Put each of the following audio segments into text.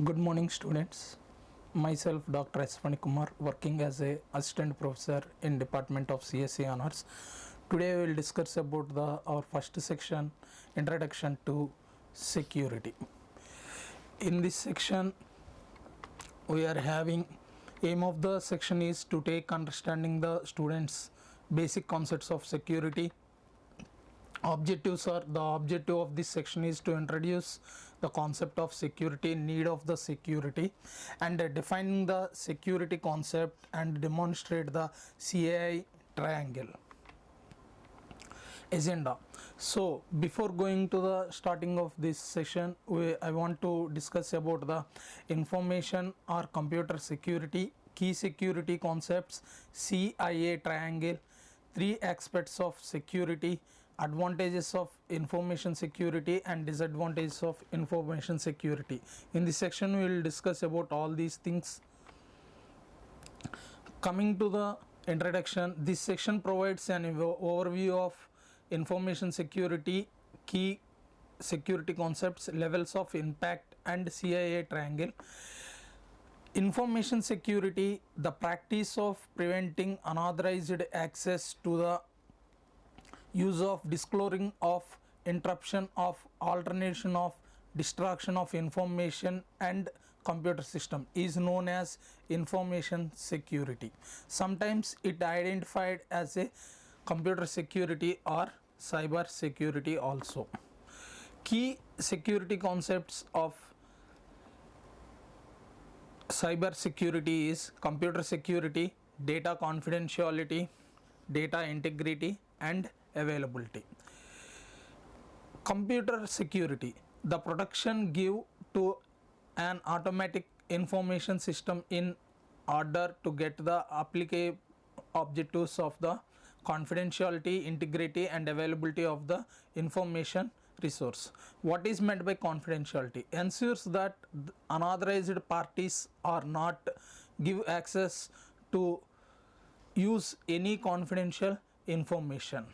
Good morning, students. Myself, Dr. S. Kumar, working as a assistant professor in Department of CSE Honors. Today, we will discuss about our first section, Introduction to Security. In this section, we are having aim of the section is to take understanding the students' basic concepts of security. Objectives are the objective of this section is to introduce the concept of security, need of the security, and define the security concept and demonstrate the CAI triangle. Agenda. So before going to the starting of this session, I want to discuss about the information or computer security, key security concepts, CIA triangle, three aspects of security, advantages of information security and disadvantages of information security. In this section we will discuss about all these things. Coming to the introduction, this section provides an overview of information security, key security concepts, levels of impact and CIA triangle. Information security, the practice of preventing unauthorized access to the use of, disclosing of, interruption of, alternation of, destruction of information and computer system is known as information security. Sometimes it identified as a computer security or cyber security also. Key security concepts of cyber security is computer security, data confidentiality, data integrity and availability. Computer security, the protection give to an automatic information system in order to get the applicable objectives of the confidentiality, integrity and availability of the information resource. What is meant by confidentiality? Ensures that unauthorized parties are not give access to use any confidential information.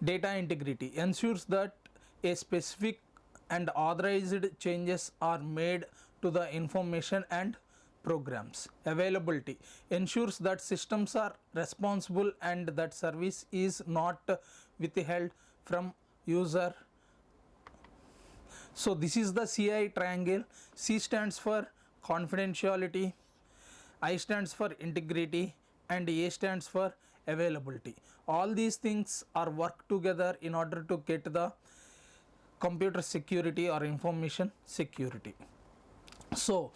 Data integrity ensures that a specific and authorized changes are made to the information and programs. Availability ensures that systems are responsible and that service is not withheld from user. So this is the CI triangle. C stands for confidentiality, I stands for integrity and A stands for availability. All these things are work together in order to get the computer security or information security. So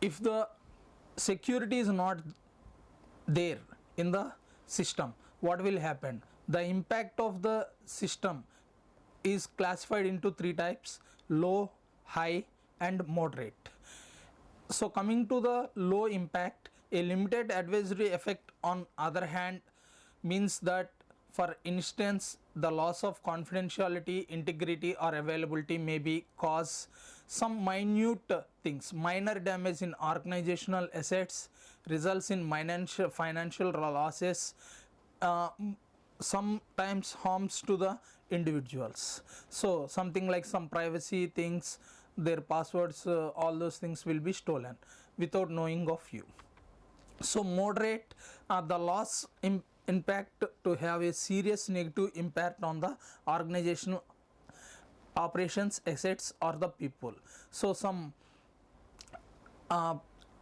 if the security is not there in the system, what will happen? The impact of the system is classified into three types: low, high and moderate. So coming to the low impact, a limited advisory effect on other hand means that, for instance, the loss of confidentiality, integrity or availability may be cause some minute things, minor damage in organizational assets, results in financial losses, sometimes harms to the individuals. So something like some privacy things, their passwords, all those things will be stolen without knowing of you. So moderate, the loss impact to have a serious negative impact on the organizational operations, assets or the people. So some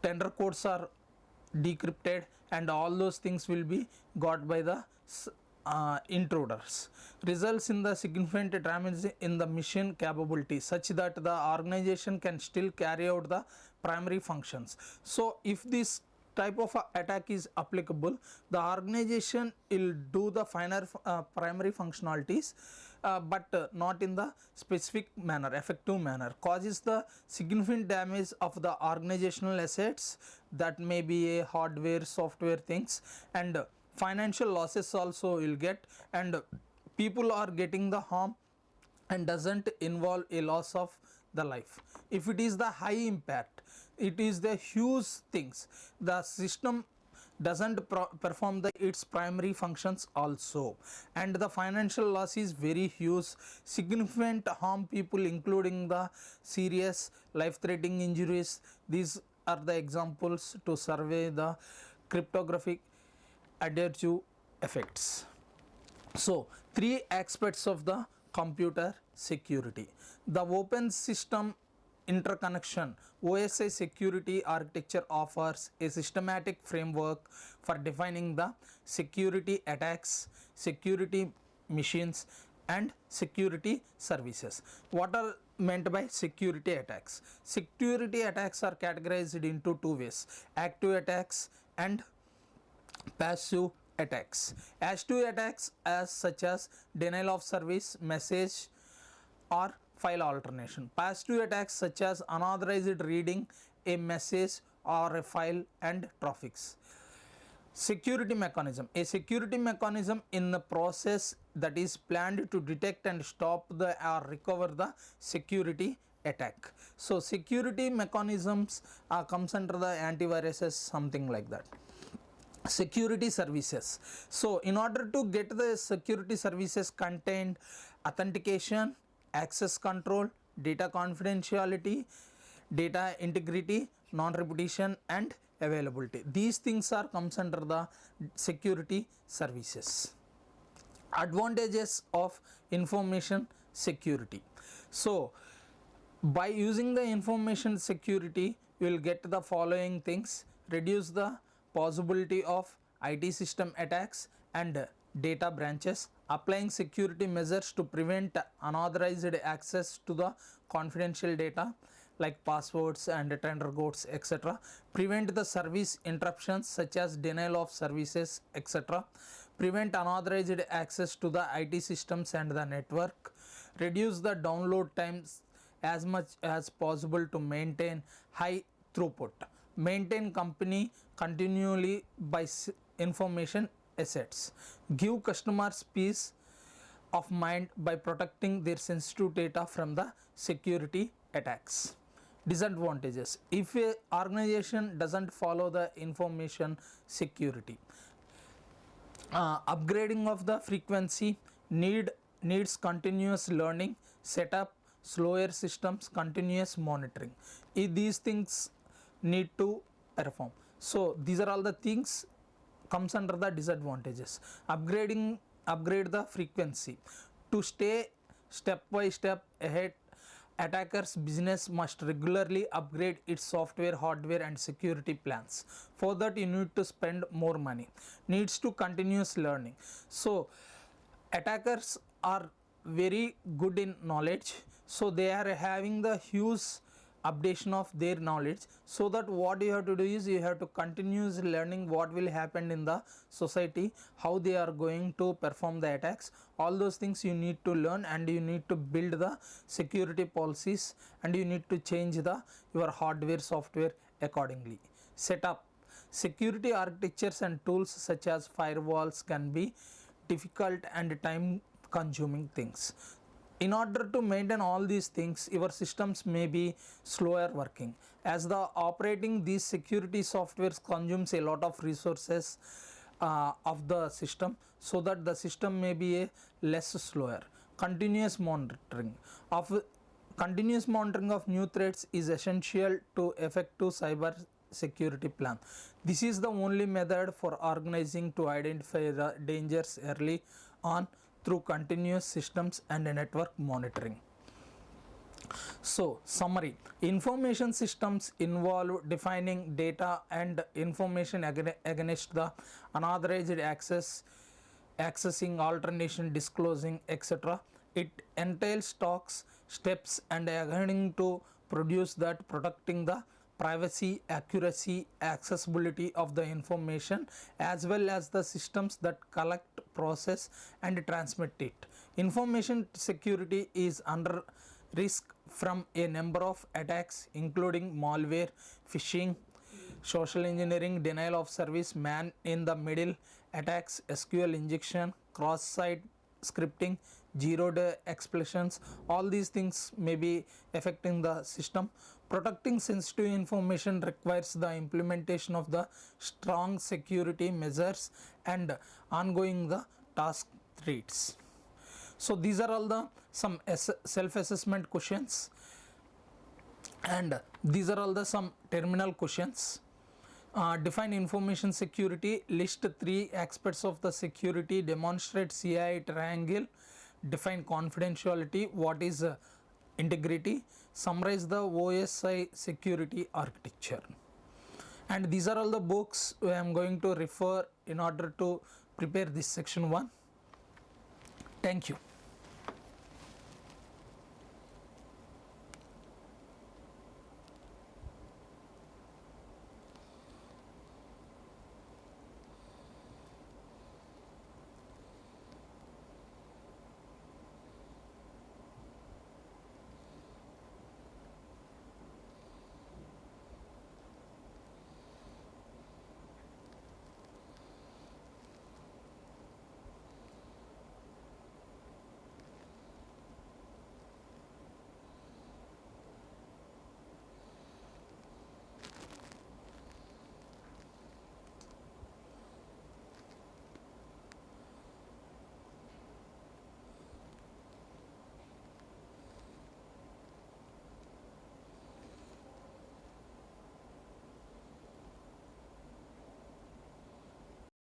tender codes are decrypted and all those things will be got by the intruders. Results in the significant damage in the mission capability such that the organization can still carry out the primary functions. So if this type of attack is applicable, the organization will do the primary functionalities, but not in the specific manner, effective manner, causes the significant damage of the organizational assets, that may be a hardware, software things, and financial losses also will get, and people are getting the harm and doesn't involve a loss of the life. If it is the high impact, it is the huge things, the system doesn't perform its primary functions also. And the financial loss is very huge, significant harm people including the serious life-threatening injuries. These are the examples to survey the cryptographic additive effects. So, three aspects of the computer security. The open system interconnection OSI security architecture offers a systematic framework for defining the security attacks, security machines, and security services. What are meant by security attacks? Security attacks are categorized into two ways: active attacks and passive attacks. Active attacks as such as denial of service, message, or file alternation. Passive attacks such as unauthorized reading a message or a file and traffics. Security mechanism. A security mechanism in the process that is planned to detect and stop the or recover the security attack. So security mechanisms comes under the antiviruses, something like that. Security services. So in order to get the security services contained authentication, access control, data confidentiality, data integrity, non-repetition, and availability. These things are comes under the security services. Advantages of information security. So by using the information security, you will get the following things: reduce the possibility of IT system attacks and data branches, applying security measures to prevent unauthorized access to the confidential data like passwords and tender codes, etc., prevent the service interruptions such as denial of services, etc., prevent unauthorized access to the IT systems and the network, reduce the download times as much as possible to maintain high throughput, maintain company continually by information assets, give customers peace of mind by protecting their sensitive data from the security attacks. Disadvantages: if a organization doesn't follow the information security, upgrading of the frequency needs continuous learning, setup, slower systems, continuous monitoring. These things need to perform. So these are all the things comes under the disadvantages. Upgrade the frequency to stay step by step ahead. Attackers business must regularly upgrade its software, hardware, and security plans. For that you need to spend more money. Needs to continuous learning. So attackers are very good in knowledge, so they are having the huge updation of their knowledge, so that what you have to do is you have to continuously learning what will happen in the society, how they are going to perform the attacks. All those things you need to learn, and you need to build the security policies, and you need to change your hardware software accordingly. Setup. Security architectures and tools such as firewalls can be difficult and time consuming things. In order to maintain all these things, your systems may be slower working, as the operating these security softwares consumes a lot of resources of the system, so that the system may be a less slower. Continuous monitoring of new threats is essential to effective cyber security plan. This is the only method for organizing to identify the dangers early on through continuous systems and network monitoring. So summary: information systems involve defining data and information against the unauthorized accessing, alternation, disclosing, etc. It entails talks, steps, and adhering to produce that protecting the privacy, accuracy, accessibility of the information, as well as the systems that collect, process, and transmit it. Information security is under risk from a number of attacks, including malware, phishing, social engineering, denial of service, man in the middle attacks, SQL injection, cross-site scripting, zero-day expressions, all these things may be affecting the system. Protecting sensitive information requires the implementation of the strong security measures and ongoing the task threats. So these are all the some self-assessment questions, and these are all the some terminal questions. Define information security, list 3 aspects of the security, demonstrate CI triangle, define confidentiality, what is integrity, summarize the OSI security architecture. And these are all the books I am going to refer in order to prepare this section 1. Thank you.